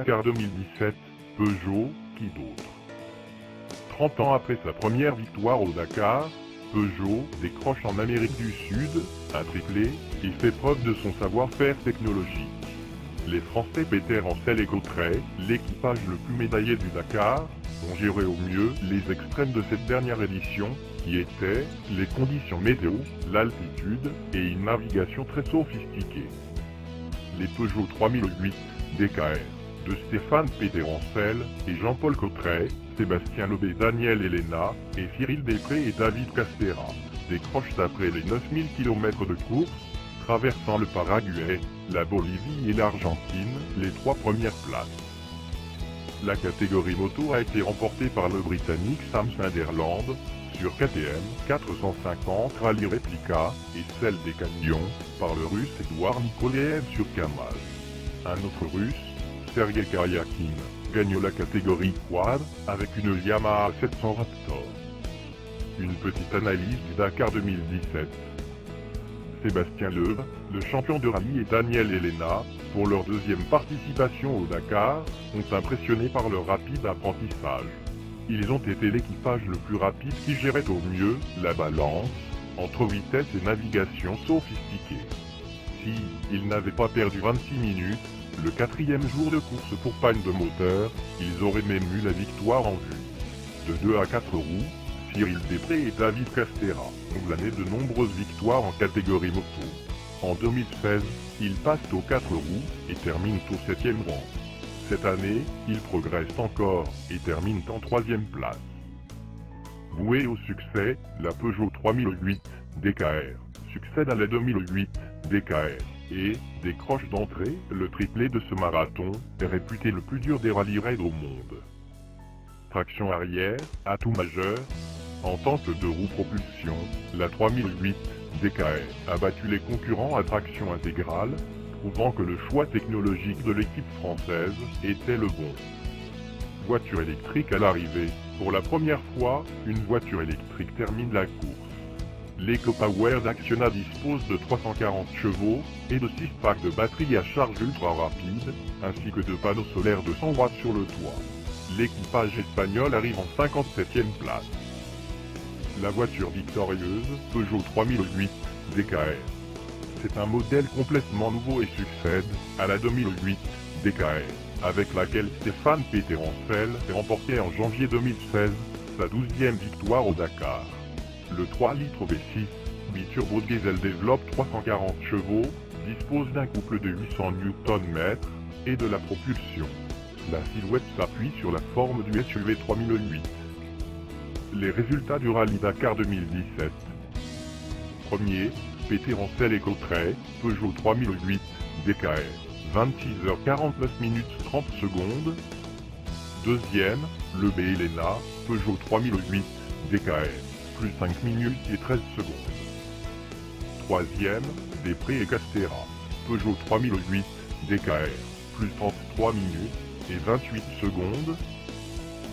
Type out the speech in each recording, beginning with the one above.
Dakar 2017, Peugeot, qui d'autre? 30 ans après sa première victoire au Dakar, Peugeot décroche en Amérique du Sud un triplé et fait preuve de son savoir-faire technologique. Les Français Peter Ancel et Cotret, l'équipage le plus médaillé du Dakar, ont géré au mieux les extrêmes de cette dernière édition, qui étaient les conditions météo, l'altitude et une navigation très sophistiquée. Les Peugeot 3008 DKR de Stéphane Peter Ancel et Jean-Paul Cotret, Sébastien Lobé, Daniel Elena et Cyril Després et David Castera décrochent après les 9000 km de course, traversant le Paraguay, la Bolivie et l'Argentine, les 3 premières places. La catégorie moto a été remportée par le Britannique Sam Sunderland sur KTM 450 Rally Replica et celle des camions par le Russe Edouard Nikolaev sur Kamaz. Un autre Russe, Sergei Karyakin, gagne la catégorie quad avec une Yamaha 700 Raptor. Une petite analyse du Dakar 2017. Sébastien Loeb, le champion de rallye, et Daniel Elena, pour leur deuxième participation au Dakar, ont impressionné par leur rapide apprentissage. Ils ont été l'équipage le plus rapide qui gérait au mieux la balance entre vitesse et navigation sophistiquée. Si ils n'avaient pas perdu 26 minutes, le 4e jour de course pour panne de moteur, ils auraient même eu la victoire en vue. De 2 à 4 roues, Cyril Després et David Castera ont glané de nombreuses victoires en catégorie moto. En 2016, ils passent aux 4 roues et terminent au 7e rang. Cette année, ils progressent encore et terminent en 3e place. Vouée au succès, la Peugeot 3008 DKR succède à la 2008 DKR et décroche d'entrée le triplé de ce marathon, réputé le plus dur des rallye raids au monde. Traction arrière, atout majeur. En tant que 2 roues propulsion, la 3008 DKR a battu les concurrents à traction intégrale, prouvant que le choix technologique de l'équipe française était le bon. Voiture électrique à l'arrivée. Pour la première fois, une voiture électrique termine la course. L'EcoPower d'Acciona dispose de 340 chevaux et de 6 packs de batterie à charge ultra rapide, ainsi que de panneaux solaires de 100 watts sur le toit. L'équipage espagnol arrive en 57e place. La voiture victorieuse, Peugeot 3008 DKR. C'est un modèle complètement nouveau et succède à la 2008 DKR, avec laquelle Stéphane Peter Ancel a remporté en janvier 2016 sa 12e victoire au Dakar. Le 3 litres V6 biturbo diesel développe 340 chevaux, dispose d'un couple de 800 Nm et de la propulsion. La silhouette s'appuie sur la forme du SUV 3008. Les résultats du rallye Dakar 2017. Premier, Peter Ancel et Cotret, Peugeot 3008 DKR, 26h49 minutes 30 secondes. Deuxième, Lobé Elena, Peugeot 3008 DKR, plus 5 minutes et 13 secondes. Troisième, Després et Castera, Peugeot 3008 DKR, plus 33 minutes et 28 secondes.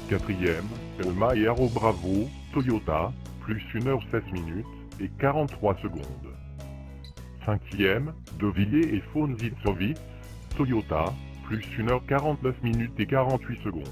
Quatrième, Elma et Haro Bravo, Toyota, plus 1h16 minutes et 43 secondes. Cinquième, De Villiers et Von Zitzowitz, Toyota, plus 1h49 minutes et 48 secondes.